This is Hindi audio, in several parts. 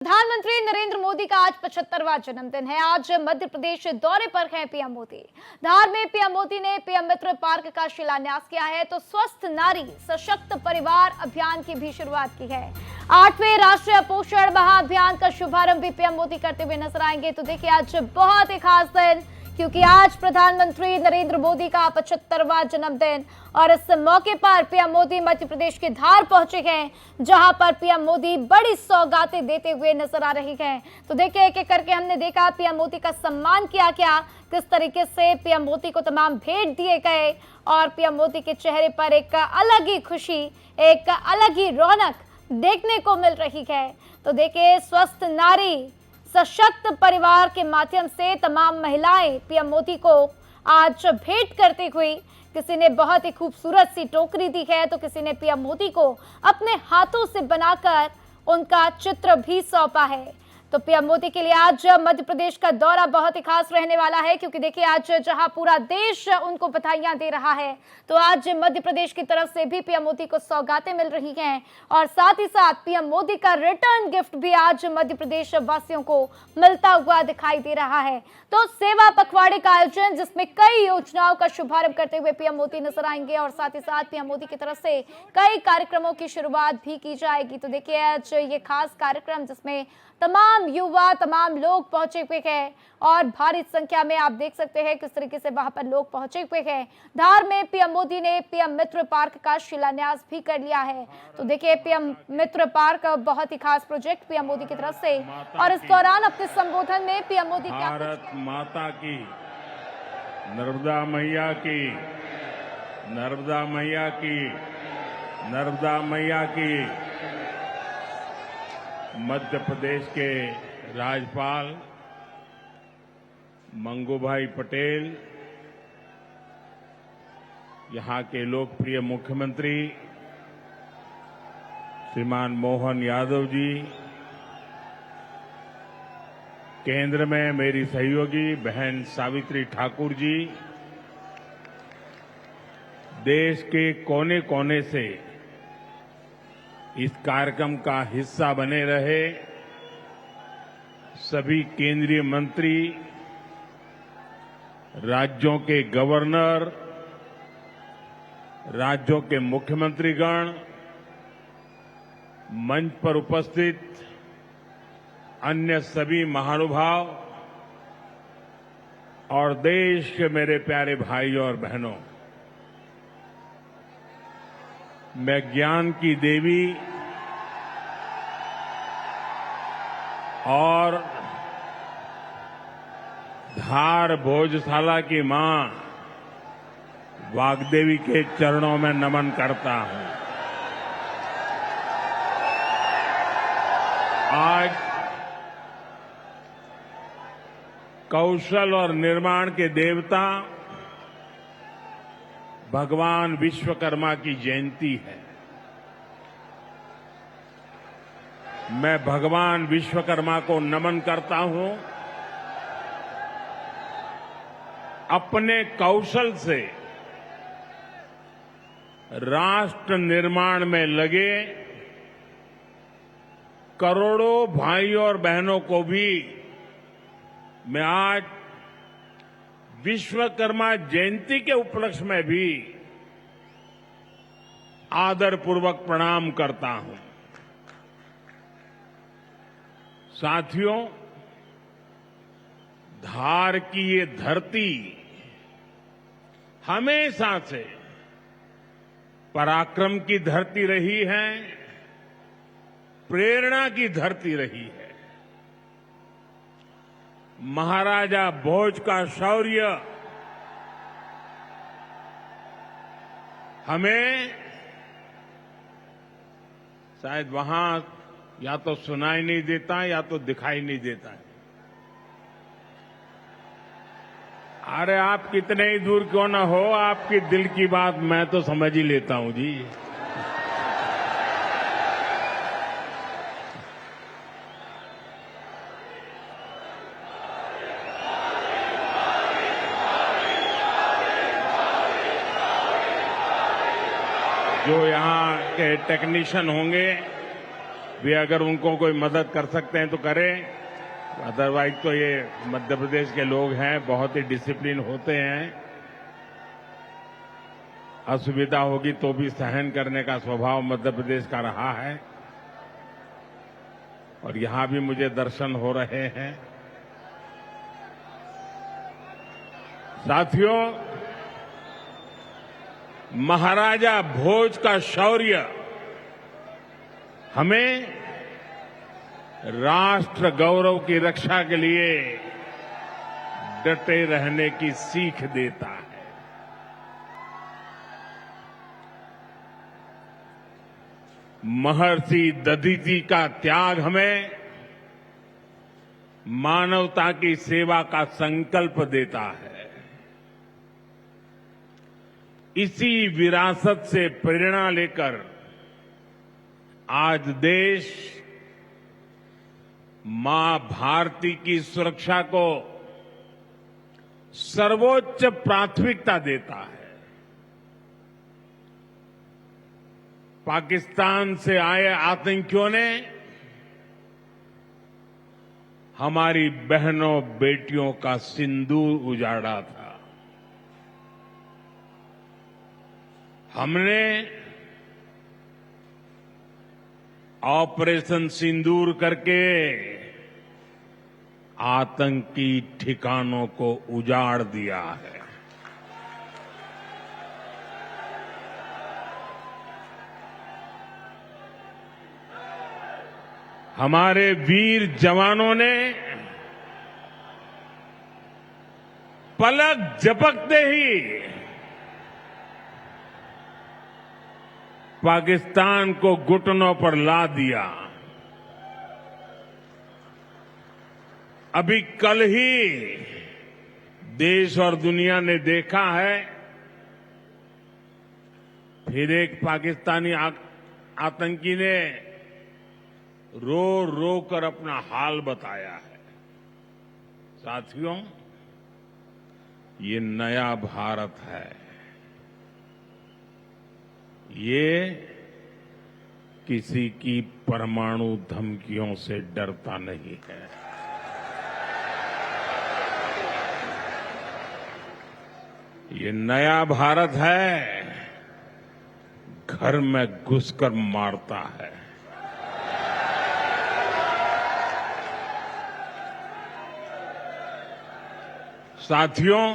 प्रधानमंत्री नरेंद्र मोदी का आज 75वां जन्मदिन है। आज मध्य प्रदेश दौरे पर हैं पीएम मोदी। धार में पीएम मोदी ने पीएम मित्र पार्क का शिलान्यास किया है तो स्वस्थ नारी सशक्त परिवार अभियान की भी शुरुआत की है। 8वें राष्ट्रीय पोषण महाअभियान का शुभारंभ भी पीएम मोदी करते हुए नजर आएंगे। तो देखिए आज बहुत ही खास दिन, क्योंकि आज प्रधानमंत्री नरेंद्र मोदी का 75वां जन्मदिन और इस मौके पर पीएम मोदी मध्य प्रदेश के धार पहुंचे हैं, जहां पर पीएम मोदी बड़ी सौगातें देते हुए नजर आ रही हैं। तो देखिए एक एक करके हमने देखा पीएम मोदी का सम्मान किया गया, किस तरीके से पीएम मोदी को तमाम भेंट दिए गए और पीएम मोदी के चेहरे पर एक अलग ही खुशी, एक अलग ही रौनक देखने को मिल रही है। तो देखिए स्वस्थ नारी सशक्त परिवार के माध्यम से तमाम महिलाएं पीएम मोदी को आज भेंट करती हुई, किसी ने बहुत ही खूबसूरत सी टोकरी दी है तो किसी ने पीएम मोदी को अपने हाथों से बनाकर उनका चित्र भी सौंपा है। तो पीएम मोदी के लिए आज मध्य प्रदेश का दौरा बहुत ही खास रहने वाला है, क्योंकि देखिए आज जहां पूरा देश उनको बधाइयां दे रहा है, तो आज मध्य प्रदेश की तरफ से भी पीएम मोदी को सौगातें मिल रही हैं और साथ ही साथ पीएम मोदी का रिटर्न गिफ्ट भी आज मध्य प्रदेश वासियों को मिलता हुआ दिखाई दे रहा है। तो सेवा पखवाड़े का आयोजन, जिसमें कई योजनाओं का शुभारंभ करते हुए पीएम मोदी नजर आएंगे और साथ ही साथ पीएम मोदी की तरफ से कई कार्यक्रमों की शुरुआत भी की जाएगी। तो देखिए आज ये खास कार्यक्रम जिसमें तमाम युवा, तमाम लोग पहुंचे हुए हैं और भारी संख्या में आप देख सकते हैं किस तरीके से वहां पर लोग पहुंचे हुए हैं। धार में पीएम मोदी ने पीएम मित्र पार्क का शिलान्यास भी कर लिया है। तो देखिए पीएम मित्र पार्क बहुत ही खास प्रोजेक्ट पीएम मोदी की तरफ से, और इस दौरान अपने संबोधन में पीएम मोदी भारत माता की, नर्मदा मैया की, नर्मदा मैया की, नर्मदा मैया की। मध्य प्रदेश के राज्यपाल मंगूभाई पटेल, यहां के लोकप्रिय मुख्यमंत्री श्रीमान मोहन यादव जी, केंद्र में मेरी सहयोगी बहन सावित्री ठाकुर जी, देश के कोने कोने से इस कार्यक्रम का हिस्सा बने रहे सभी केंद्रीय मंत्री, राज्यों के गवर्नर, राज्यों के मुख्यमंत्रीगण, मंच पर उपस्थित अन्य सभी महानुभाव और देश के मेरे प्यारे भाइयों और बहनों, मैं ज्ञान की देवी और धार भोजशाला की मां वाग्देवी के चरणों में नमन करता हूं। आज कौशल और निर्माण के देवता भगवान विश्वकर्मा की जयंती है। मैं भगवान विश्वकर्मा को नमन करता हूं। अपने कौशल से राष्ट्र निर्माण में लगे करोड़ों भाइयों और बहनों को भी मैं आज विश्वकर्मा जयंती के उपलक्ष्य में भी आदरपूर्वक प्रणाम करता हूं। साथियों, धार की ये धरती हमेशा से पराक्रम की धरती रही है, प्रेरणा की धरती रही है। महाराजा भोज का शौर्य हमें शायद वहां या तो सुनाई नहीं देता या तो दिखाई नहीं देता है। अरे आप कितने ही दूर क्यों ना हो, आपकी दिल की बात मैं तो समझ ही लेता हूं जी। जो यहाँ के टेक्नीशियन होंगे भी अगर उनको कोई मदद कर सकते हैं तो करें, अदरवाइज तो ये मध्य प्रदेश के लोग हैं, बहुत ही डिसिप्लिन होते हैं। असुविधा होगी तो भी सहन करने का स्वभाव मध्य प्रदेश का रहा है और यहां भी मुझे दर्शन हो रहे हैं। साथियों, महाराजा भोज का शौर्य हमें राष्ट्र गौरव की रक्षा के लिए डटे रहने की सीख देता है। महर्षि दधीचि का त्याग हमें मानवता की सेवा का संकल्प देता है। इसी विरासत से प्रेरणा लेकर आज देश मां भारती की सुरक्षा को सर्वोच्च प्राथमिकता देता है। पाकिस्तान से आए आतंकियों ने हमारी बहनों बेटियों का सिंदूर उजाड़ा था। हमने ऑपरेशन सिंदूर करके आतंकी ठिकानों को उजाड़ दिया है। हमारे वीर जवानों ने पलक झपकते ही पाकिस्तान को घुटनों पर ला दिया। अभी कल ही देश और दुनिया ने देखा है, फिर एक पाकिस्तानी आतंकी ने रो रो कर अपना हाल बताया है। साथियों, ये नया भारत है। ये किसी की परमाणु धमकियों से डरता नहीं है। ये नया भारत है, घर में घुसकर मारता है। साथियों,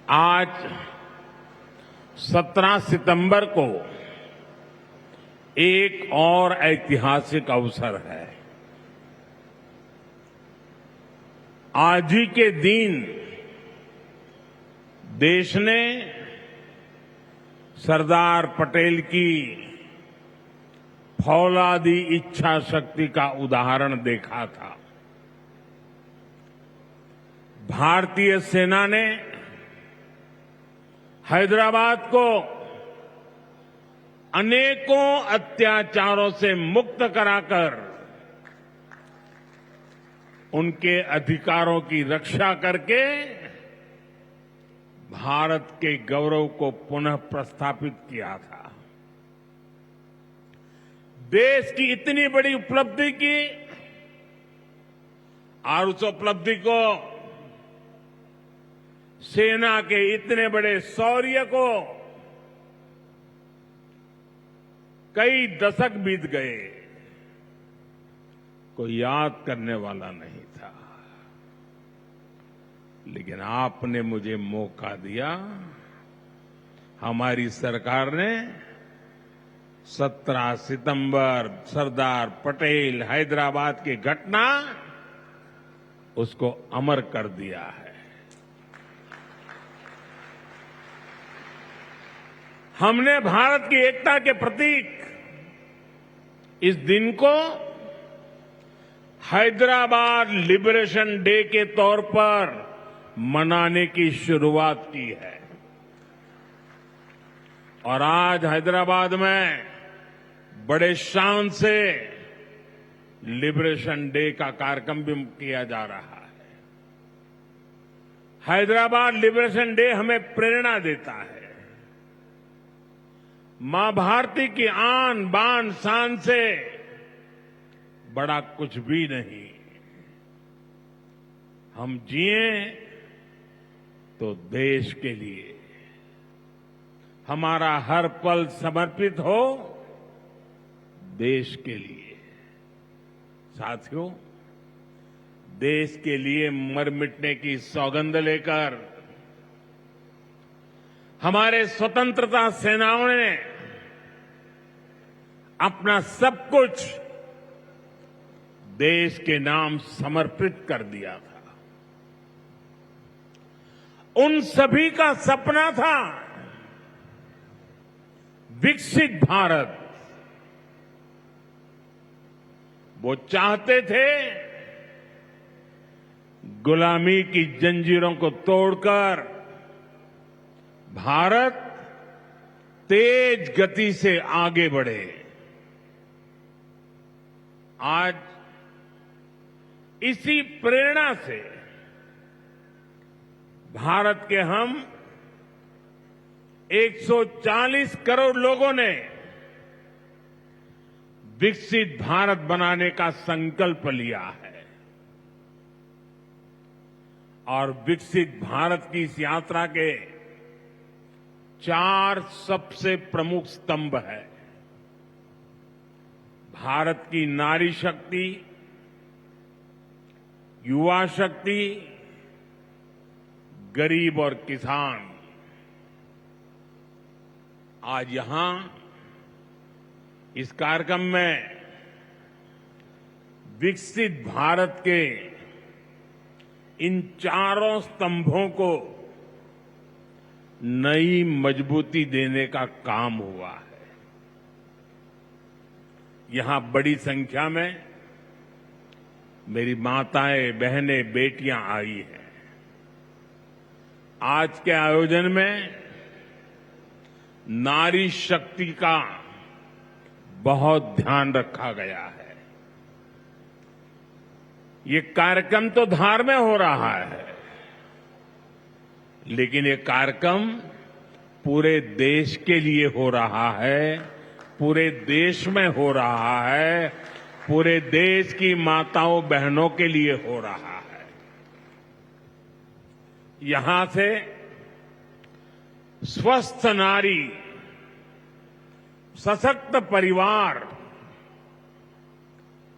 आज 17 सितंबर को एक और ऐतिहासिक अवसर है। आज ही के दिन देश ने सरदार पटेल की फौलादी इच्छा शक्ति का उदाहरण देखा था। भारतीय सेना ने हैदराबाद को अनेकों अत्याचारों से मुक्त कराकर उनके अधिकारों की रक्षा करके भारत के गौरव को पुनः प्रस्थापित किया था। देश की इतनी बड़ी उपलब्धि की और उस उपलब्धि को, सेना के इतने बड़े शौर्य को कई दशक बीत गए, कोई याद करने वाला नहीं था। लेकिन आपने मुझे मौका दिया। हमारी सरकार ने 17 सितंबर सरदार पटेल हैदराबाद की घटना, उसको अमर कर दिया है। हमने भारत की एकता के प्रतीक इस दिन को हैदराबाद लिबरेशन डे के तौर पर मनाने की शुरुआत की है। और आज हैदराबाद में बड़े शान से लिबरेशन डे का कार्यक्रम भी किया जा रहा है। हैदराबाद लिबरेशन डे हमें प्रेरणा देता है। मां भारती की आन बान शान से बड़ा कुछ भी नहीं। हम जिए तो देश के लिए, हमारा हर पल समर्पित हो देश के लिए। साथियों, देश के लिए मर मिटने की सौगंध लेकर हमारे स्वतंत्रता सेनाओं ने अपना सब कुछ देश के नाम समर्पित कर दिया था। उन सभी का सपना था विकसित भारत। वो चाहते थे गुलामी की जंजीरों को तोड़कर भारत तेज गति से आगे बढ़े। आज इसी प्रेरणा से भारत के हम 140 करोड़ लोगों ने विकसित भारत बनाने का संकल्प लिया है। और विकसित भारत की इस यात्रा के 4 सबसे प्रमुख स्तंभ है। भारत की नारी शक्ति, युवा शक्ति, गरीब और किसान। आज यहां इस कार्यक्रम में विकसित भारत के इन 4 स्तंभों को नई मजबूती देने का काम हुआ है। यहां बड़ी संख्या में मेरी माताएं, बहनें, बेटियां आई हैं। आज के आयोजन में नारी शक्ति का बहुत ध्यान रखा गया है। ये कार्यक्रम तो धार में हो रहा है, लेकिन ये कार्यक्रम पूरे देश के लिए हो रहा है, पूरे देश में हो रहा है, पूरे देश की माताओं बहनों के लिए हो रहा है। यहां से स्वस्थ नारी, सशक्त परिवार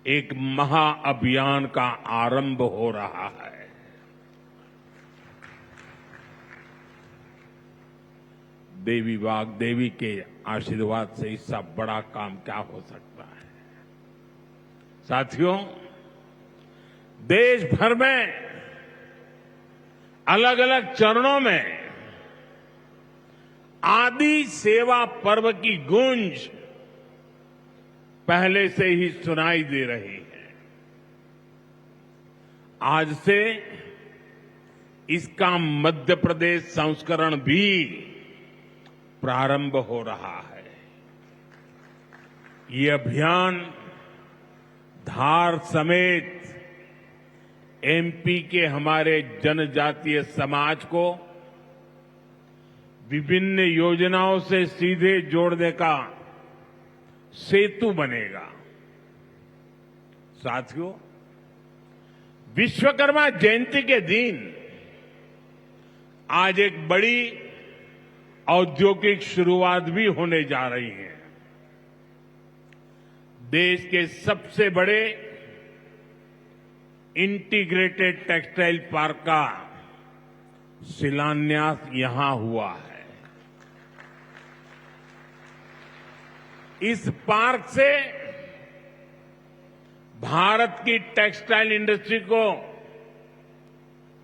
एक महाअभियान का आरंभ हो रहा है। देवी वाग्देवी के आशीर्वाद से इससे बड़ा काम क्या हो सकता है। साथियों, देश भर में अलग अलग चरणों में आदि सेवा पर्व की गूंज पहले से ही सुनाई दे रही है। आज से इसका मध्य प्रदेश संस्करण भी प्रारंभ हो रहा है। ये अभियान धार समेत एमपी के हमारे जनजातीय समाज को विभिन्न योजनाओं से सीधे जोड़ने का सेतु बनेगा। साथियों, विश्वकर्मा जयंती के दिन आज एक बड़ी औद्योगिक शुरुआत भी होने जा रही है। देश के सबसे बड़े इंटीग्रेटेड टेक्सटाइल पार्क का शिलान्यास यहां हुआ है। इस पार्क से भारत की टेक्सटाइल इंडस्ट्री को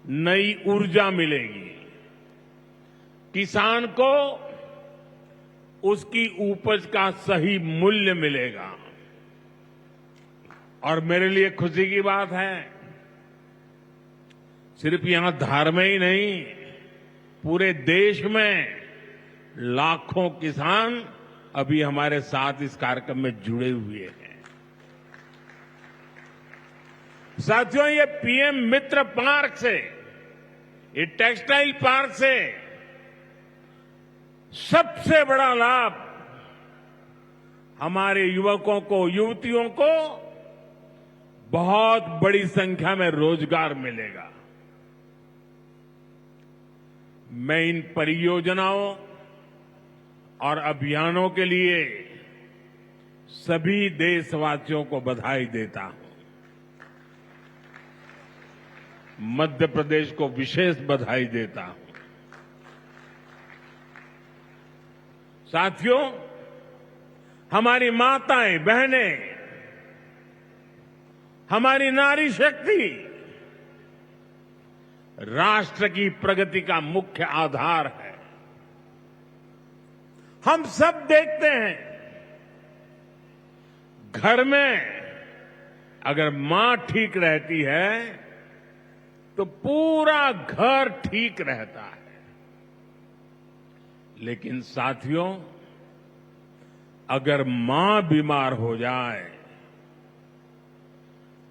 नई ऊर्जा मिलेगी, किसान को उसकी उपज का सही मूल्य मिलेगा। और मेरे लिए खुशी की बात है, सिर्फ यहां धार में ही नहीं, पूरे देश में लाखों किसान अभी हमारे साथ इस कार्यक्रम में जुड़े हुए हैं। साथियों, ये पीएम मित्र पार्क से, ये टेक्सटाइल पार्क से सबसे बड़ा लाभ हमारे युवकों को, युवतियों को बहुत बड़ी संख्या में रोजगार मिलेगा। मैं इन परियोजनाओं और अभियानों के लिए सभी देशवासियों को बधाई देता हूं। मध्य प्रदेश को विशेष बधाई देता हूं। साथियों, हमारी माताएं, बहनें, हमारी नारी शक्ति राष्ट्र की प्रगति का मुख्य आधार है। हम सब देखते हैं, घर में अगर मां ठीक रहती है तो पूरा घर ठीक रहता है। लेकिन साथियों, अगर मां बीमार हो जाए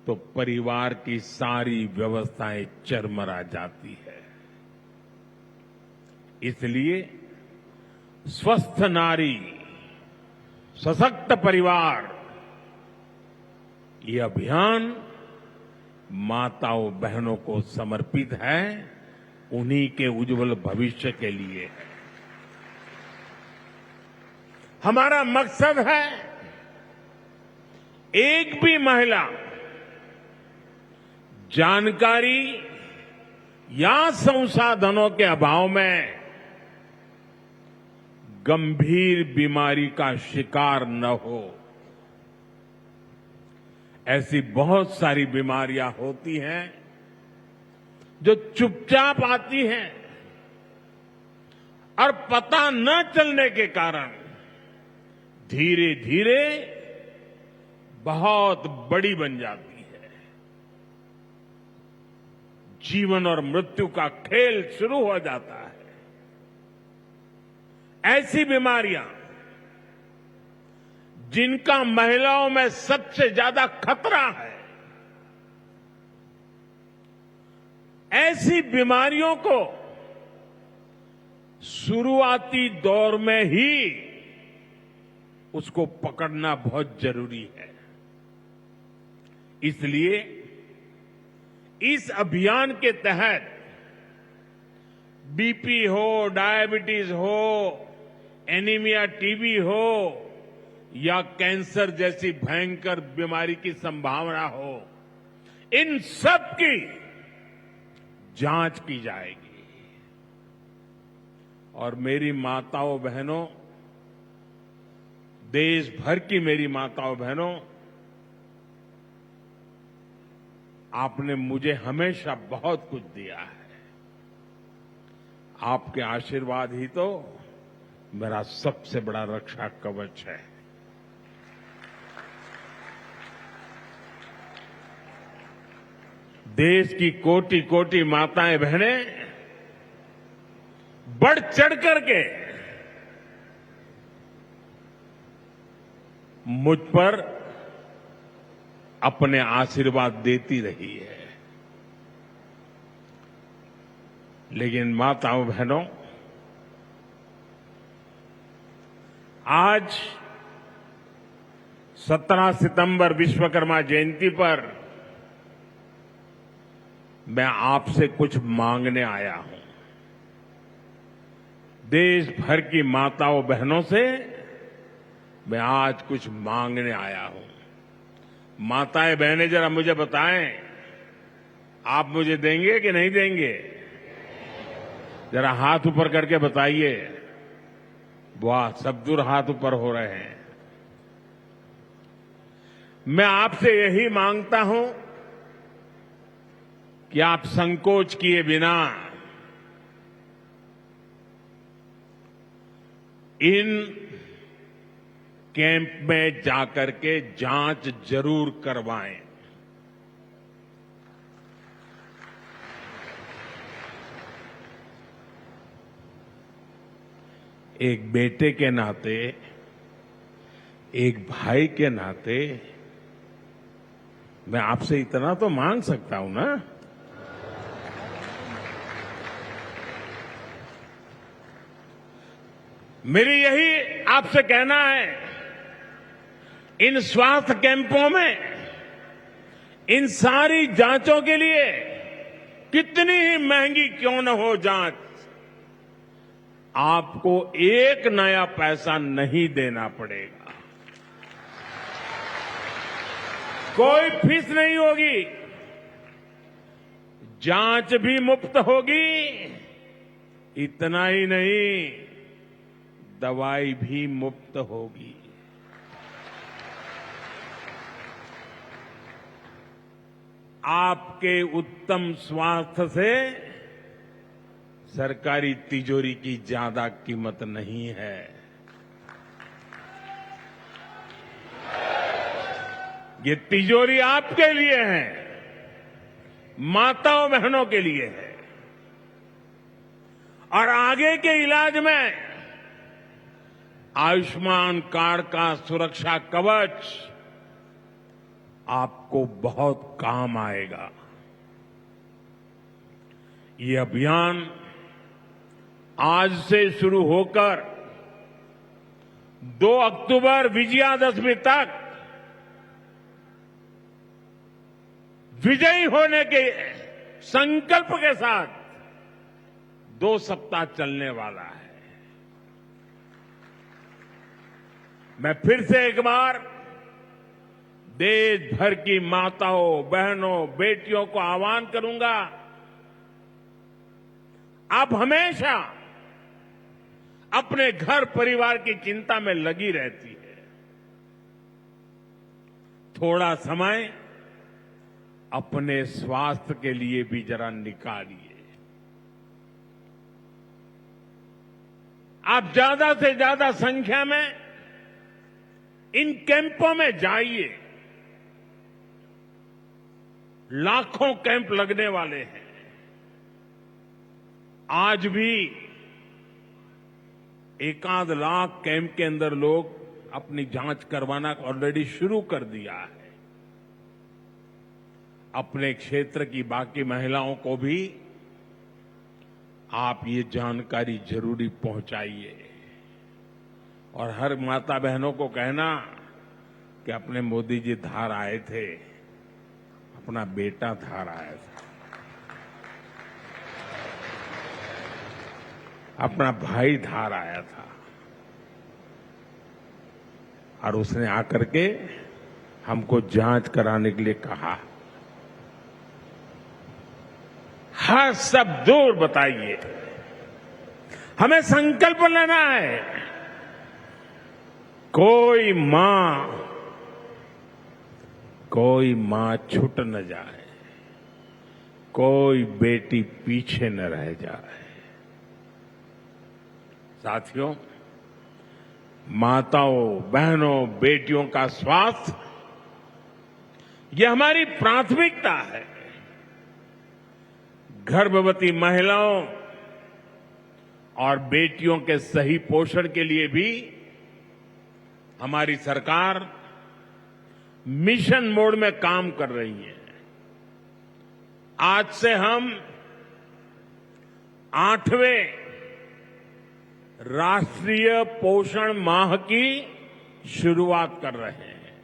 तो परिवार की सारी व्यवस्थाएं चरमरा जाती है। इसलिए स्वस्थ नारी, सशक्त परिवार, ये अभियान माताओं बहनों को समर्पित है, उन्हीं के उज्जवल भविष्य के लिए है। हमारा मकसद है एक भी महिला जानकारी या संसाधनों के अभाव में गंभीर बीमारी का शिकार न हो। ऐसी बहुत सारी बीमारियां होती हैं जो चुपचाप आती हैं और पता न चलने के कारण धीरे धीरे बहुत बड़ी बन जाती है। जीवन और मृत्यु का खेल शुरू हो जाता है। ऐसी बीमारियां जिनका महिलाओं में सबसे ज्यादा खतरा है, ऐसी बीमारियों को शुरुआती दौर में ही उसको पकड़ना बहुत जरूरी है। इसलिए इस अभियान के तहत बीपी हो, डायबिटीज हो, एनीमिया, टीबी हो या कैंसर जैसी भयंकर बीमारी की संभावना हो, इन सब की जांच की जाएगी। और मेरी माताओं बहनों, देश भर की मेरी माताओं बहनों, आपने मुझे हमेशा बहुत कुछ दिया है। आपके आशीर्वाद ही तो मेरा सबसे बड़ा रक्षा कवच है। देश की कोटि कोटि माताएं बहनें बढ़ चढ़ करके मुझ पर अपने आशीर्वाद देती रही है। लेकिन माताओं बहनों, आज 17 सितंबर विश्वकर्मा जयंती पर मैं आपसे कुछ मांगने आया हूं। देश भर की माताओं बहनों से मैं आज कुछ मांगने आया हूं। माताएं बहनें, जरा मुझे बताएं, आप मुझे देंगे कि नहीं देंगे? जरा हाथ ऊपर करके बताइए। वाह, सब दूर हाथ ऊपर हो रहे हैं। मैं आपसे यही मांगता हूं कि आप संकोच किए बिना इन कैंप में जाकर के जांच जरूर करवाएं। एक बेटे के नाते, एक भाई के नाते मैं आपसे इतना तो मांग सकता हूं ना। मेरी यही आपसे कहना है इन स्वास्थ्य कैंपों में इन सारी जांचों के लिए कितनी ही महंगी क्यों न हो जांच, आपको एक नया पैसा नहीं देना पड़ेगा। कोई फीस नहीं होगी, जांच भी मुफ्त होगी। इतना ही नहीं, दवाई भी मुफ्त होगी। आपके उत्तम स्वास्थ्य से सरकारी तिजोरी की ज्यादा कीमत नहीं है। ये तिजोरी आपके लिए है, माताओं बहनों के लिए है। और आगे के इलाज में आयुष्मान कार्ड का सुरक्षा कवच आपको बहुत काम आएगा। ये अभियान आज से शुरू होकर 2 अक्टूबर विजयादशमी तक विजयी होने के संकल्प के साथ 2 सप्ताह चलने वाला है। मैं फिर से एक बार देश भर की माताओं, बहनों, बेटियों को आह्वान करूंगा, आप हमेशा अपने घर परिवार की चिंता में लगी रहती है। थोड़ा समय अपने स्वास्थ्य के लिए भी जरा निकालिए। आप ज्यादा से ज्यादा संख्या में इन कैंपों में जाइए। लाखों कैंप लगने वाले हैं। आज भी 1 लाख कैंप के अंदर लोग अपनी जांच करवाना ऑलरेडी शुरू कर दिया है। अपने क्षेत्र की बाकी महिलाओं को भी आप ये जानकारी जरूरी पहुंचाइए। और हर माता बहनों को कहना कि अपने मोदी जी धार आए थे, अपना बेटा धार आया था, अपना भाई धार आया था, और उसने आकर के हमको जांच कराने के लिए कहा। हर सब दूर बताइए, हमें संकल्प लेना है। कोई मां छूट न जाए, कोई बेटी पीछे न रह जाए। साथियों, माताओं, बहनों, बेटियों का स्वास्थ्य ये हमारी प्राथमिकता है। गर्भवती महिलाओं और बेटियों के सही पोषण के लिए भी हमारी सरकार मिशन मोड में काम कर रही है। आज से हम 8वें राष्ट्रीय पोषण माह की शुरुआत कर रहे हैं।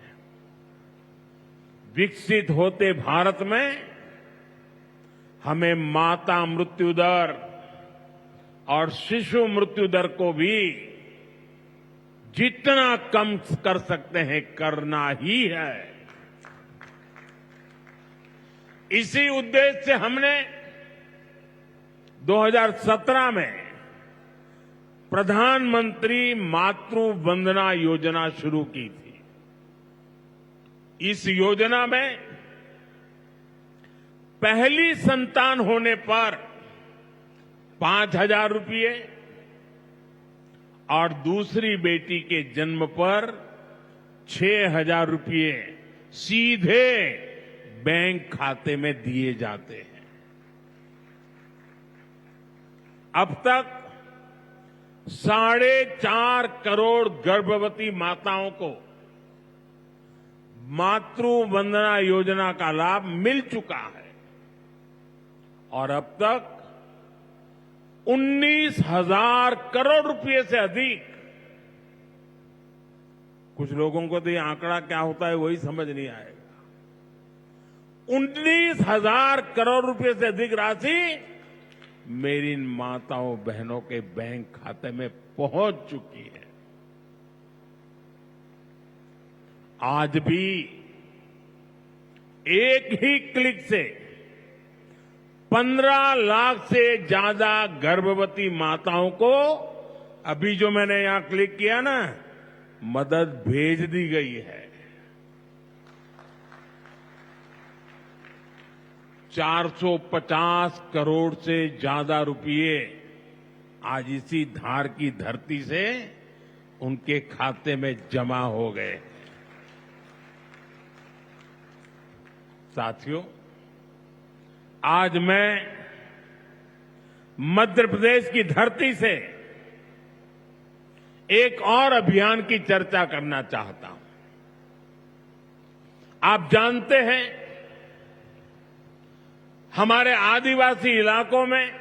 विकसित होते भारत में हमें माता मृत्यु दर और शिशु मृत्यु दर को भी जितना कम कर सकते हैं करना ही है। इसी उद्देश्य से हमने 2017 में प्रधानमंत्री मातृ वंदना योजना शुरू की थी। इस योजना में पहली संतान होने पर 5,000 रुपये और दूसरी बेटी के जन्म पर 6,000 रुपये सीधे बैंक खाते में दिए जाते हैं। अब तक 4.5 करोड़ गर्भवती माताओं को मातृ वंदना योजना का लाभ मिल चुका है और अब तक 19,000 करोड़ रुपए से अधिक कुछ लोगों को तो ये आंकड़ा क्या होता है वही समझ नहीं आएगा। 19,000 करोड़ रुपए से अधिक राशि मेरी इन माताओं बहनों के बैंक खाते में पहुंच चुकी है। आज भी एक ही क्लिक से 15 लाख से ज्यादा गर्भवती माताओं को, अभी जो मैंने यहां क्लिक किया ना, मदद भेज दी गई है। 450 करोड़ से ज्यादा रुपये आज इसी धार की धरती से उनके खाते में जमा हो गए। साथियों, आज मैं मध्य प्रदेश की धरती से एक और अभियान की चर्चा करना चाहता हूं। आप जानते हैं, हमारे आदिवासी इलाकों में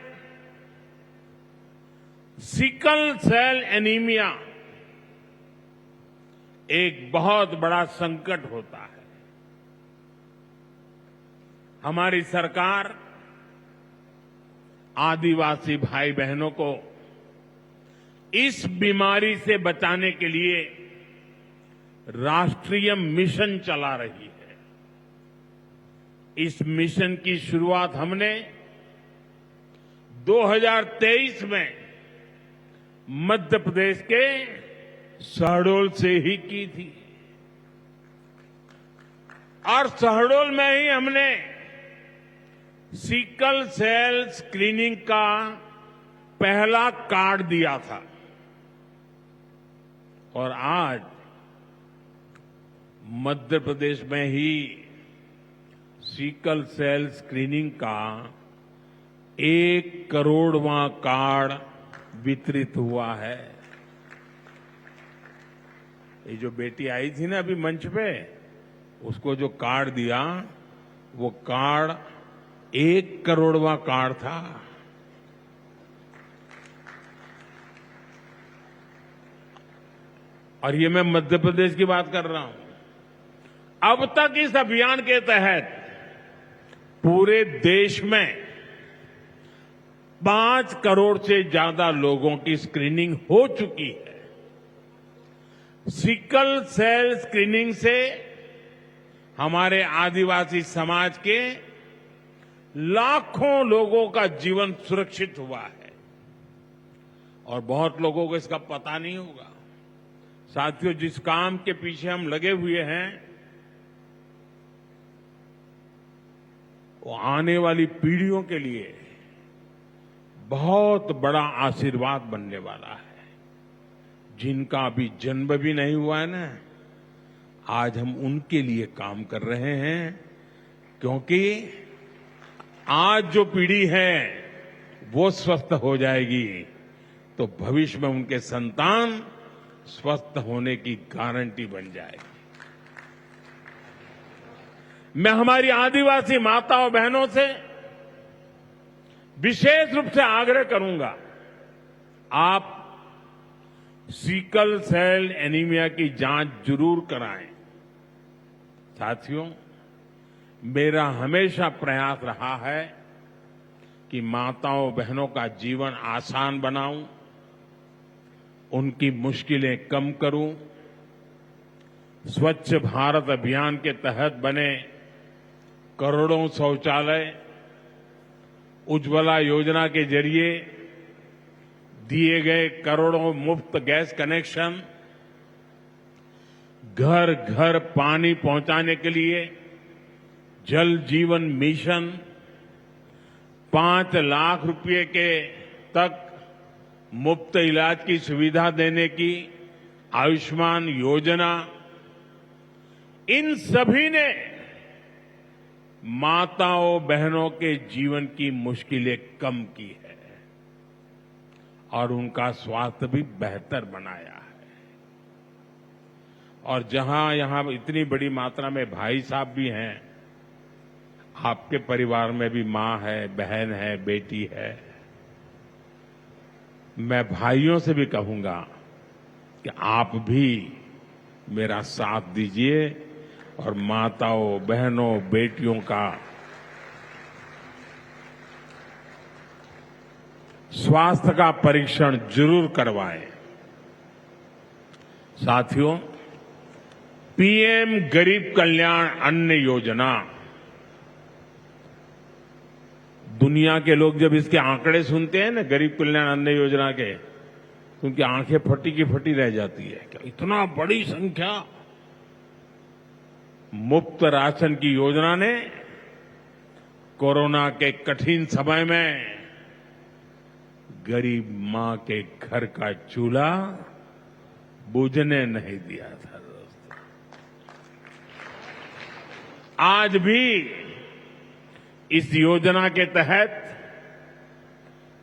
सिकल सेल एनीमिया एक बहुत बड़ा संकट होता है। हमारी सरकार आदिवासी भाई बहनों को इस बीमारी से बचाने के लिए राष्ट्रीय मिशन चला रही है। इस मिशन की शुरुआत हमने 2023 में मध्य प्रदेश के शहडोल से ही की थी और शहडोल में ही हमने सिकल सेल स्क्रीनिंग का पहला कार्ड दिया था। और आज मध्य प्रदेश में ही सिकल सेल स्क्रीनिंग का 1 करोड़वां कार्ड वितरित हुआ है। ये जो बेटी आई थी ना अभी मंच पे, उसको जो कार्ड दिया, वो कार्ड 1 करोड़वां कार्ड था। और ये मैं मध्य प्रदेश की बात कर रहा हूं। अब तक इस अभियान के तहत पूरे देश में 5 करोड़ से ज्यादा लोगों की स्क्रीनिंग हो चुकी है। सिकल सेल स्क्रीनिंग से हमारे आदिवासी समाज के लाखों लोगों का जीवन सुरक्षित हुआ है और बहुत लोगों को इसका पता नहीं होगा। साथियों, जिस काम के पीछे हम लगे हुए हैं, वो आने वाली पीढ़ियों के लिए बहुत बड़ा आशीर्वाद बनने वाला है। जिनका अभी जन्म भी नहीं हुआ है ना, आज हम उनके लिए काम कर रहे हैं, क्योंकि आज जो पीढ़ी है वो स्वस्थ हो जाएगी तो भविष्य में उनके संतान स्वस्थ होने की गारंटी बन जाएगी। मैं हमारी आदिवासी माताओं बहनों से विशेष रूप से आग्रह करूंगा, आप सिकल सेल एनीमिया की जांच जरूर कराएं। साथियों, मेरा हमेशा प्रयास रहा है कि माताओं बहनों का जीवन आसान बनाऊं, उनकी मुश्किलें कम करूं। स्वच्छ भारत अभियान के तहत बने करोड़ों शौचालय, उज्ज्वला योजना के जरिए दिए गए करोड़ों मुफ्त गैस कनेक्शन, घर घर पानी पहुंचाने के लिए जल जीवन मिशन, 5 लाख रुपए के तक मुफ्त इलाज की सुविधा देने की आयुष्मान योजना, इन सभी ने माताओं बहनों के जीवन की मुश्किलें कम की है और उनका स्वास्थ्य भी बेहतर बनाया है। और जहां यहां इतनी बड़ी मात्रा में भाई साहब भी हैं, आपके परिवार में भी मां है, बहन है, बेटी है, मैं भाइयों से भी कहूंगा कि आप भी मेरा साथ दीजिए और माताओं, बहनों, बेटियों का स्वास्थ्य का परीक्षण जरूर करवाएं। साथियों, पीएम गरीब कल्याण अन्न योजना, दुनिया के लोग जब इसके आंकड़े सुनते हैं ना, गरीब कल्याण अन्न योजना के, तो उनकी आंखें फटी की फटी रह जाती है। क्या इतना बड़ी संख्या! मुफ्त राशन की योजना ने कोरोना के कठिन समय में गरीब मां के घर का चूल्हा बुझने नहीं दिया था। दोस्तों, आज भी इस योजना के तहत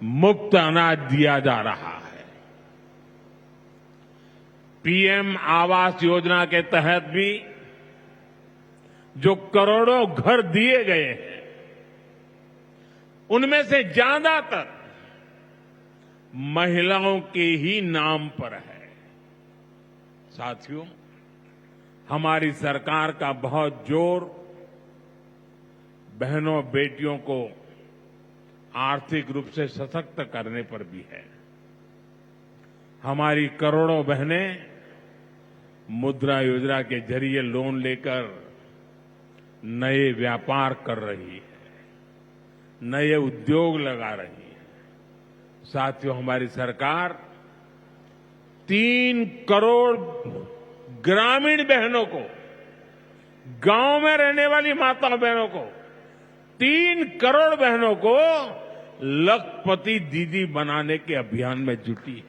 मुफ्त अनाज दिया जा रहा है। पीएम आवास योजना के तहत भी जो करोड़ों घर दिए गए हैं, उनमें से ज्यादातर महिलाओं के ही नाम पर है। साथियों, हमारी सरकार का बहुत जोर बहनों, बेटियों को आर्थिक रूप से सशक्त करने पर भी है। हमारी करोड़ों बहनें मुद्रा योजना के जरिए लोन लेकर नए व्यापार कर रही है, नए उद्योग लगा रही है। साथियों, हमारी सरकार 3 करोड़ ग्रामीण बहनों को, गांव में रहने वाली माताओं बहनों को, 3 करोड़ बहनों को लखपति दीदी बनाने के अभियान में जुटी है।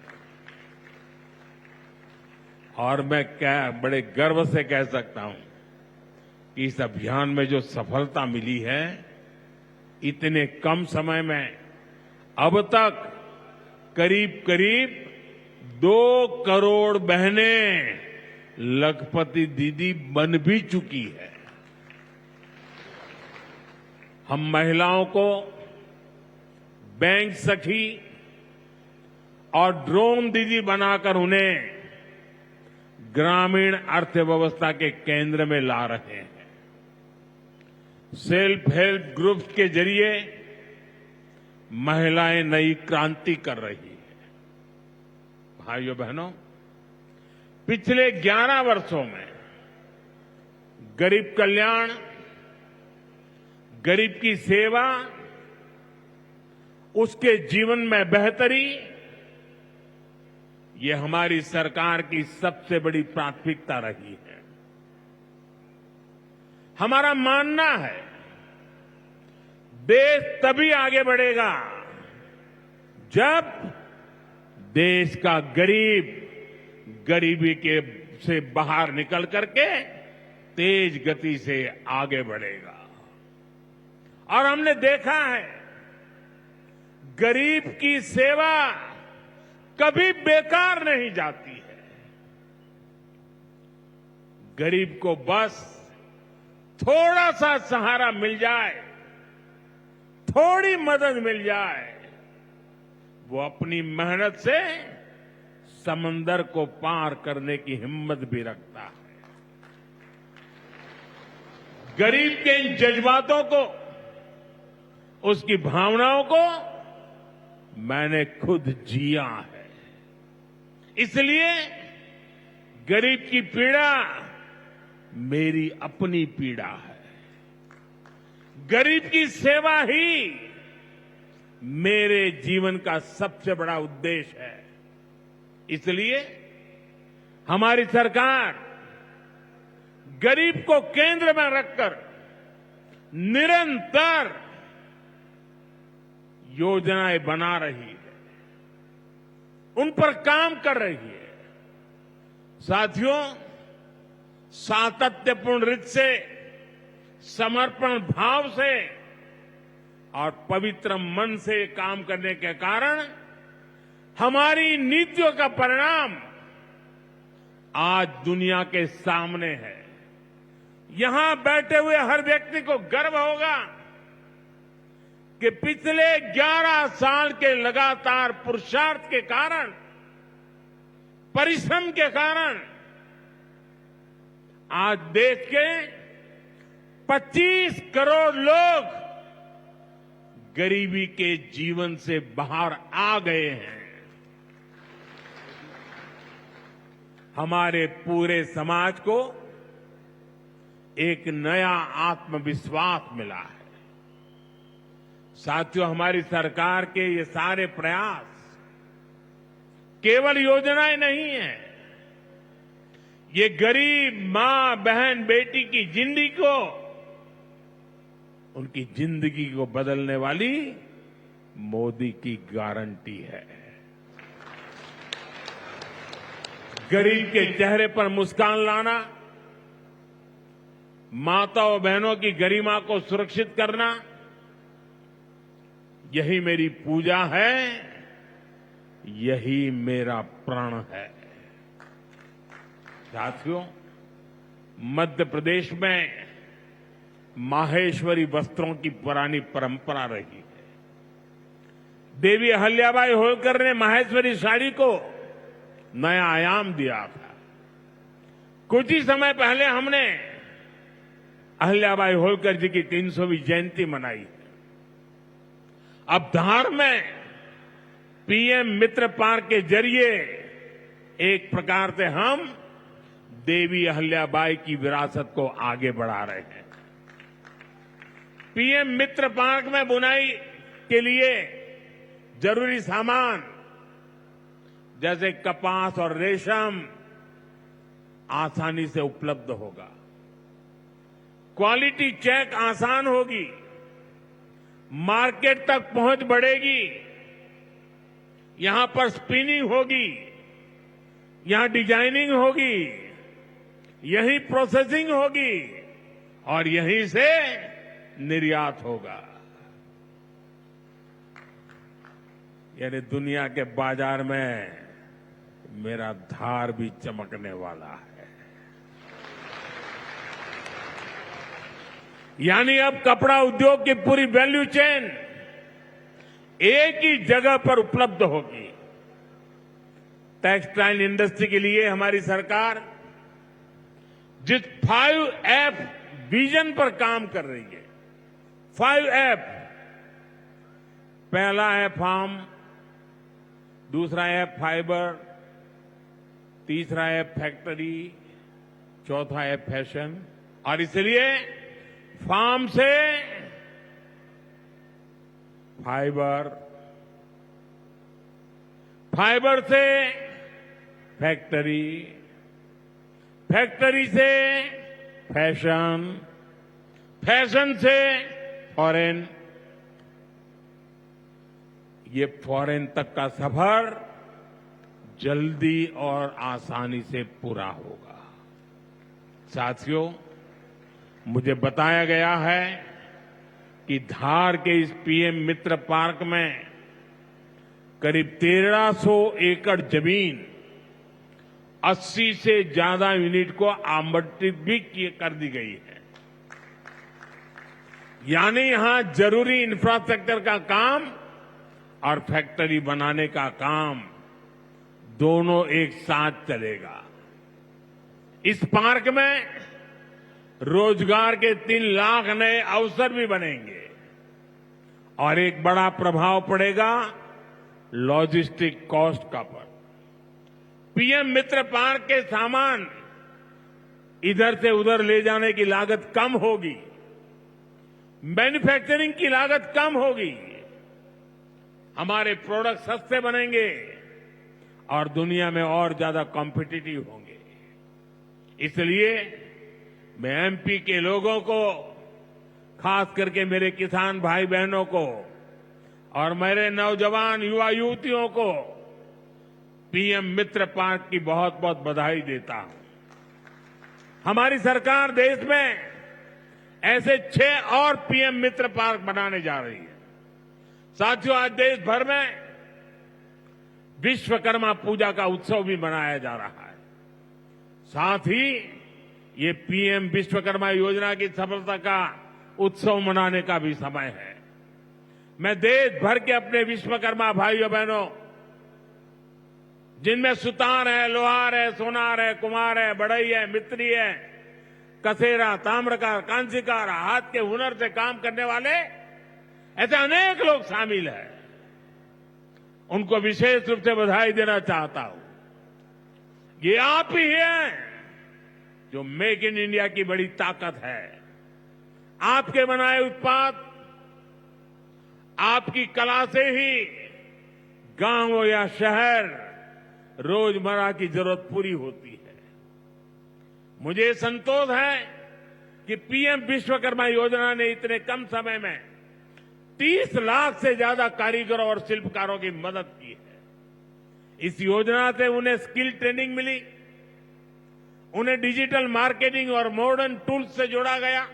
और मैं बड़े गर्व से कह सकता हूं कि इस अभियान में जो सफलता मिली है, इतने कम समय में अब तक करीब करीब 2 करोड़ बहनें लखपति दीदी बन भी चुकी है। हम महिलाओं को बैंक सखी और ड्रोन दीदी बनाकर उन्हें ग्रामीण अर्थव्यवस्था के केंद्र में ला रहे हैं। सेल्फ हेल्प ग्रुप्स के जरिए महिलाएं नई क्रांति कर रही है। भाइयों बहनों, पिछले 11 वर्षों में गरीब कल्याण, गरीब की सेवा, उसके जीवन में बेहतरी, ये हमारी सरकार की सबसे बड़ी प्राथमिकता रही है। हमारा मानना है, देश तभी आगे बढ़ेगा जब देश का गरीब गरीबी के से बाहर निकल करके तेज गति से आगे बढ़ेगा। और हमने देखा है, गरीब की सेवा कभी बेकार नहीं जाती है। गरीब को बस थोड़ा सा सहारा मिल जाए, थोड़ी मदद मिल जाए, वो अपनी मेहनत से समंदर को पार करने की हिम्मत भी रखता है। गरीब के इन जज्बातों को, उसकी भावनाओं को मैंने खुद जिया है। इसलिए गरीब की पीड़ा मेरी अपनी पीड़ा है। गरीब की सेवा ही मेरे जीवन का सबसे बड़ा उद्देश्य है। इसलिए हमारी सरकार गरीब को केंद्र में रखकर निरंतर योजनाएं बना रही है, उन पर काम कर रही है। साथियों, सातत्यपूर्ण रीत से, समर्पण भाव से और पवित्र मन से काम करने के कारण हमारी नीतियों का परिणाम आज दुनिया के सामने है। यहां बैठे हुए हर व्यक्ति को गर्व होगा कि पिछले 11 साल के लगातार पुरुषार्थ के कारण, परिश्रम के कारण आज देश के 25 करोड़ लोग गरीबी के जीवन से बाहर आ गए हैं। हमारे पूरे समाज को एक नया आत्मविश्वास मिला है। साथियों, हमारी सरकार के ये सारे प्रयास केवल योजनाएं नहीं है, ये गरीब मां, बहन, बेटी की जिंदगी को, उनकी जिंदगी को बदलने वाली मोदी की गारंटी है। गरीब के चेहरे पर मुस्कान लाना, माताओं बहनों की गरिमा को सुरक्षित करना, यही मेरी पूजा है, यही मेरा प्रण है। साथियों, मध्य प्रदेश में माहेश्वरी वस्त्रों की पुरानी परंपरा रही है। देवी अहल्याबाई होलकर ने माहेश्वरी साड़ी को नया आयाम दिया था। कुछ ही समय पहले हमने अहल्याबाई होलकर जी की 300वीं जयंती मनाई। अब धार में पीएम मित्र पार्क के जरिए एक प्रकार से हम देवी अहल्याबाई की विरासत को आगे बढ़ा रहे हैं। पीएम मित्र पार्क में बुनाई के लिए जरूरी सामान जैसे कपास और रेशम आसानी से उपलब्ध होगा। क्वालिटी चेक आसान होगी, मार्केट तक पहुंच बढ़ेगी, यहां पर स्पिनिंग होगी, यहां डिजाइनिंग होगी, यहीं प्रोसेसिंग होगी और यहीं से निर्यात होगा। यानी दुनिया के बाजार में मेरा धार भी चमकने वाला है। यानी अब कपड़ा उद्योग की पूरी वैल्यू चेन एक ही जगह पर उपलब्ध होगी। टेक्सटाइल इंडस्ट्री के लिए हमारी सरकार जिस 5F विजन पर काम कर रही है, 5F, पहला है फार्म, दूसरा है फाइबर, तीसरा है फैक्ट्री, चौथा है फैशन। और इसलिए फार्म से फाइबर, फाइबर से फैक्ट्री, फैक्ट्री से फैशन, फैशन से फॉरेन, ये फॉरेन तक का सफर जल्दी और आसानी से पूरा होगा। साथियों, मुझे बताया गया है कि धार के इस पीएम मित्र पार्क में करीब 1300 एकड़ जमीन 80 से ज्यादा यूनिट को आवंटित भी कर दी गई है। यानी यहां जरूरी इंफ्रास्ट्रक्चर का काम और फैक्ट्री बनाने का काम दोनों एक साथ चलेगा। इस पार्क में रोजगार के 3 लाख नए अवसर भी बनेंगे और एक बड़ा प्रभाव पड़ेगा लॉजिस्टिक कॉस्ट का पर। पीएम मित्र पार्क के सामान इधर से उधर ले जाने की लागत कम होगी, मैन्युफैक्चरिंग की लागत कम होगी, हमारे प्रोडक्ट सस्ते बनेंगे और दुनिया में और ज्यादा कॉम्पिटिटिव होंगे। इसलिए मैं एमपी के लोगों को, खास करके मेरे किसान भाई बहनों को और मेरे नौजवान युवा युवतियों को पीएम मित्र पार्क की बहुत बहुत बधाई देता हूं। हमारी सरकार देश में ऐसे 6 और पीएम मित्र पार्क बनाने जा रही है। साथियों, आज देश भर में विश्वकर्मा पूजा का उत्सव भी मनाया जा रहा है। साथ ही ये पीएम विश्वकर्मा योजना की सफलता का उत्सव मनाने का भी समय है। मैं देश भर के अपने विश्वकर्मा भाइयों बहनों, जिनमें सुतार है, लोहार है, सोनार है, कुम्हार है, बढ़ई है, मिस्त्री है, कसेरा, ताम्रकार, कांसीकार, हाथ के हुनर से काम करने वाले ऐसे अनेक लोग शामिल हैं। उनको विशेष रूप से बधाई देना चाहता हूं। ये आप ही हैं जो मेक इन इंडिया की बड़ी ताकत है। आपके बनाए उत्पाद, आपकी कला से ही गांव या शहर रोजमर्रा की जरूरत पूरी होती है। मुझे संतोष है कि पीएम विश्वकर्मा योजना ने इतने कम समय में 30 लाख से ज्यादा कारीगरों और शिल्पकारों की मदद की है। इस योजना से उन्हें स्किल ट्रेनिंग मिली, उन्हें डिजिटल मार्केटिंग और मॉडर्न टूल्स से जोड़ा गया।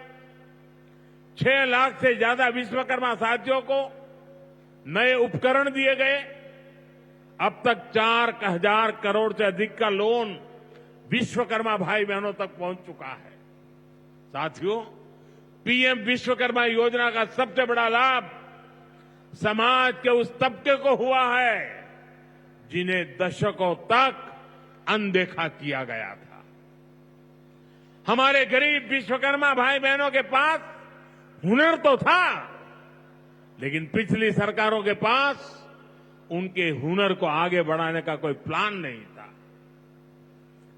6 लाख से ज्यादा विश्वकर्मा साथियों को नए उपकरण दिए गए। अब तक 4,000 करोड़ से अधिक का लोन विश्वकर्मा भाई बहनों तक पहुंच चुका है। साथियों, पीएम विश्वकर्मा योजना का सबसे बड़ा लाभ समाज के उस तबके को हुआ है जिन्हें दशकों तक अनदेखा किया गया था। हमारे गरीब विश्वकर्मा भाई बहनों के पास हुनर तो था, लेकिन पिछली सरकारों के पास उनके हुनर को आगे बढ़ाने का कोई प्लान नहीं था।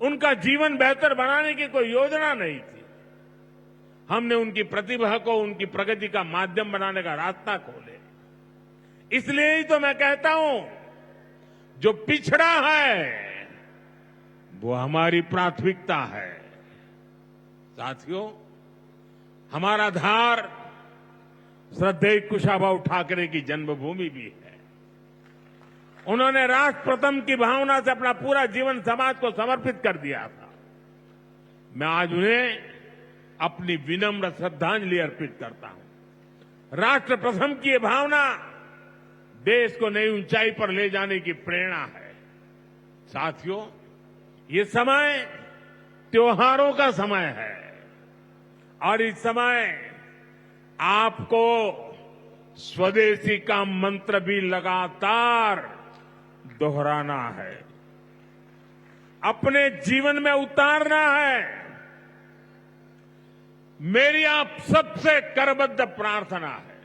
उनका जीवन बेहतर बनाने की कोई योजना नहीं थी। हमने उनकी प्रतिभा को उनकी प्रगति का माध्यम बनाने का रास्ता खोले। इसलिए ही तो मैं कहता हूं, जो पिछड़ा है वो हमारी प्राथमिकता है। साथियों, हमारा धार श्रद्धेय कुशाभाऊ ठाकरे की जन्मभूमि भी है। उन्होंने राष्ट्र प्रथम की भावना से अपना पूरा जीवन समाज को समर्पित कर दिया था। मैं आज उन्हें अपनी विनम्र श्रद्धांजलि अर्पित करता हूं। राष्ट्र प्रथम की ये भावना देश को नई ऊंचाई पर ले जाने की प्रेरणा है। साथियों, ये समय त्योहारों का समय है और इस समय आपको स्वदेशी का मंत्र भी लगातार दोहराना है, अपने जीवन में उतारना है। मेरी आप सबसे करबद्ध प्रार्थना है,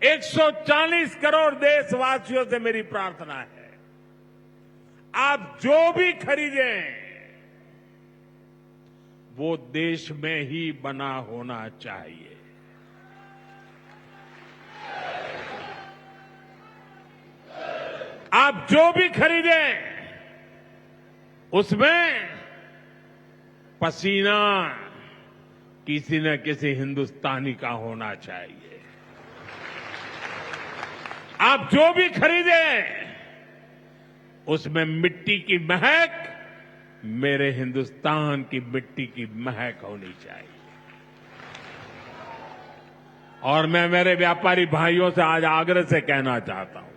140 करोड़ देशवासियों से मेरी प्रार्थना है, आप जो भी खरीदें वो देश में ही बना होना चाहिए। आप जो भी खरीदें उसमें पसीना किसी न किसी हिंदुस्तानी का होना चाहिए। आप जो भी खरीदें उसमें मिट्टी की महक मेरे हिंदुस्तान की मिट्टी की महक होनी चाहिए। और मैं मेरे व्यापारी भाइयों से आज आग्रह से कहना चाहता हूं,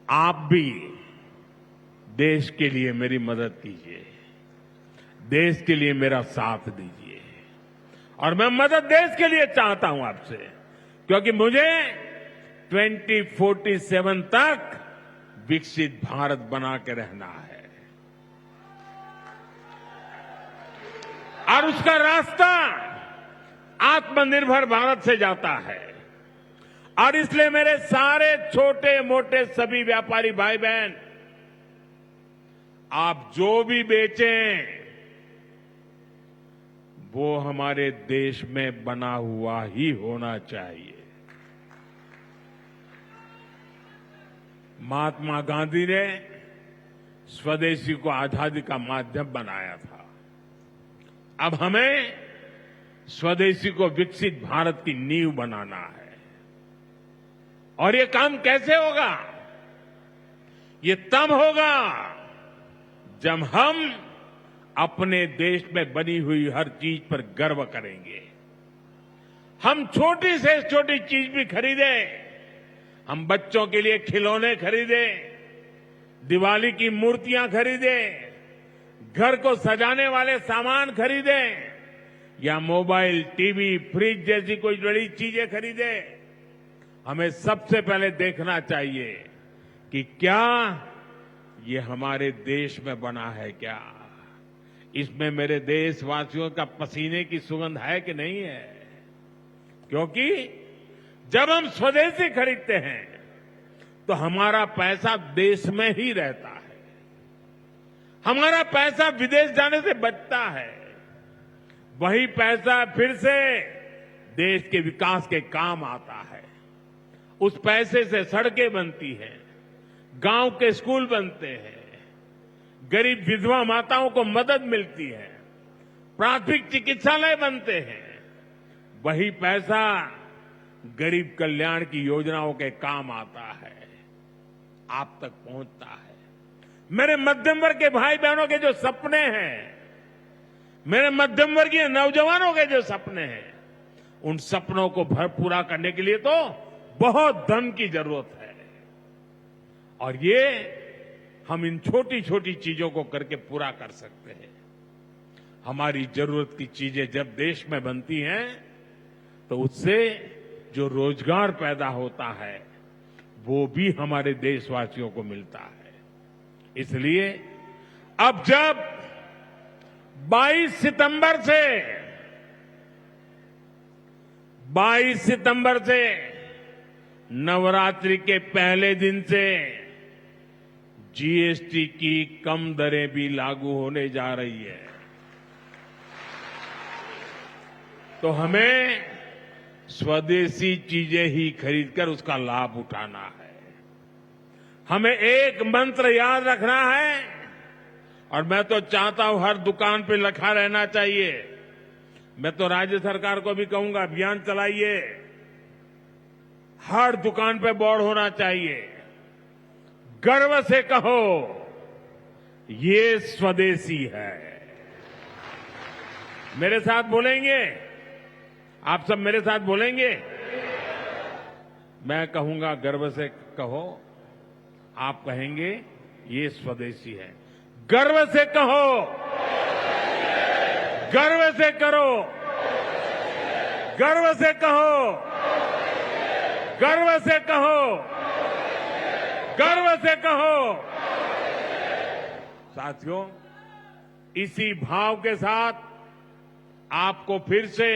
आप भी देश के लिए मेरी मदद कीजिए, देश के लिए मेरा साथ दीजिए। और मैं मदद देश के लिए चाहता हूं आपसे, क्योंकि मुझे 2047 तक विकसित भारत बना के रहना है और उसका रास्ता आत्मनिर्भर भारत से जाता है। और इसलिए मेरे सारे छोटे मोटे सभी व्यापारी भाई बहन, आप जो भी बेचें वो हमारे देश में बना हुआ ही होना चाहिए। महात्मा गांधी ने स्वदेशी को आजादी का माध्यम बनाया था। अब हमें स्वदेशी को विकसित भारत की नींव बनाना है। और ये काम कैसे होगा? ये तब होगा जब हम अपने देश में बनी हुई हर चीज पर गर्व करेंगे। हम छोटी से छोटी चीज भी खरीदें, हम बच्चों के लिए खिलौने खरीदें, दिवाली की मूर्तियां खरीदें, घर को सजाने वाले सामान खरीदें या मोबाइल, टीवी, फ्रिज जैसी कोई बड़ी चीजें खरीदें, हमें सबसे पहले देखना चाहिए कि क्या ये हमारे देश में बना है क्या? इसमें मेरे देशवासियों का पसीने की सुगंध है कि नहीं है? क्योंकि जब हम स्वदेशी खरीदते हैं तो हमारा पैसा देश में ही रहता है, हमारा पैसा विदेश जाने से बचता है। वही पैसा फिर से देश के विकास के काम आता है। उस पैसे से सड़कें बनती हैं, गांव के स्कूल बनते हैं, गरीब विधवा माताओं को मदद मिलती है, प्राथमिक चिकित्सालय बनते हैं। वही पैसा गरीब कल्याण की योजनाओं के काम आता है, आप तक पहुंचता है। मेरे मध्यम वर्ग के भाई बहनों के जो सपने हैं, मेरे मध्यम वर्गीय नौजवानों के जो सपने हैं, उन सपनों को पूरा करने के लिए तो बहुत धन की जरूरत है। और ये हम इन छोटी छोटी चीजों को करके पूरा कर सकते हैं। हमारी जरूरत की चीजें जब देश में बनती हैं तो उससे जो रोजगार पैदा होता है वो भी हमारे देशवासियों को मिलता है। इसलिए अब जब 22 सितंबर से नवरात्रि के पहले दिन से जीएसटी की कम दरें भी लागू होने जा रही है, तो हमें स्वदेशी चीजें ही खरीदकर उसका लाभ उठाना है। हमें एक मंत्र याद रखना है, और मैं तो चाहता हूं हर दुकान पे लिखा रहना चाहिए। मैं तो राज्य सरकार को भी कहूंगा, अभियान चलाइए, हर दुकान पे बोर्ड होना चाहिए। गर्व से कहो ये स्वदेशी है। मेरे साथ बोलेंगे? आप सब मेरे साथ बोलेंगे? मैं कहूंगा गर्व से कहो, आप कहेंगे ये स्वदेशी है। गर्व से कहो, गर्व से करो, गर्व से कहो, गर्व से कहो, गर्व से कहो। साथियों, इसी भाव के साथ आपको फिर से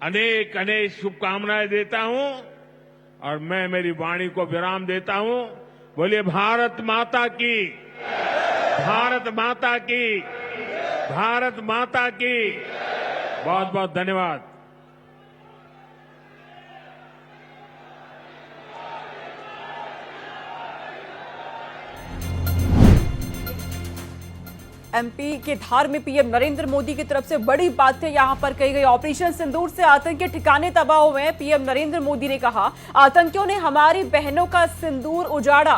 अनेक अनेक शुभकामनाएं देता हूं और मैं मेरी वाणी को विराम देता हूं। बोलिए भारत माता की, भारत माता की, भारत माता की। बहुत बहुत धन्यवाद। एमपी के धार में पीएम नरेंद्र मोदी की तरफ से बड़ी बातें यहां पर कही गई। ऑपरेशन सिंदूर से आतंकी ठिकाने तबाह हुए हैं। पीएम नरेंद्र मोदी ने कहा, आतंकियों ने हमारी बहनों का सिंदूर उजाड़ा,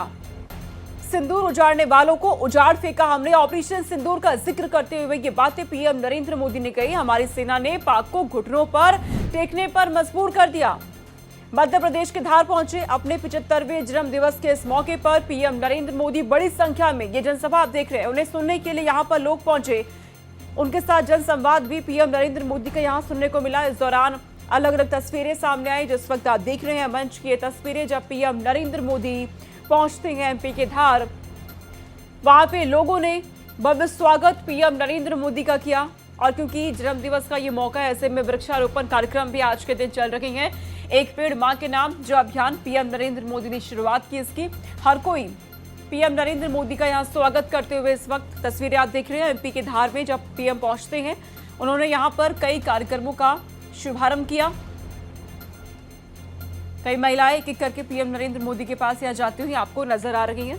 सिंदूर उजाड़ने वालों को उजाड़ फेंका हमने। ऑपरेशन सिंदूर का जिक्र करते हुए ये बातें पीएम नरेंद्र मोदी ने कही। हमारी सेना ने पाक को घुटनों पर टेकने पर मजबूर कर दिया। मध्य प्रदेश के धार पहुंचे अपने 75वें जन्म दिवस के इस मौके पर पीएम नरेंद्र मोदी बड़ी संख्या में, ये जनसभा आप देख रहे हैं, उन्हें सुनने के लिए यहां पर लोग पहुंचे। उनके साथ जनसंवाद भी पीएम नरेंद्र मोदी का यहां सुनने को मिला। इस दौरान अलग अलग तस्वीरें सामने आई। जिस वक्त आप देख रहे हैं मंच की ये तस्वीरें, जब पीएम नरेंद्र मोदी पहुंचते हैं एमपी के धार, वहां पे लोगों ने भव्य स्वागत पीएम नरेंद्र मोदी का किया। और क्योंकि जन्मदिवस का ये मौका है, ऐसे में वृक्षारोपण कार्यक्रम भी आज के दिन चल रहे हैं। एक पेड़ मां के नाम जो अभियान पीएम नरेंद्र मोदी ने शुरुआत की, इसकी हर कोई पीएम नरेंद्र मोदी का यहां स्वागत करते हुए इस वक्त तस्वीरें आप देख रहे हैं एमपी के धार में। जब पीएम पहुंचते हैं, उन्होंने यहां पर कई कार्यक्रमों का शुभारंभ किया। कई महिलाएं एक एक करके पीएम नरेंद्र मोदी के पास यहां जाती हुई आपको नजर आ रही हैं।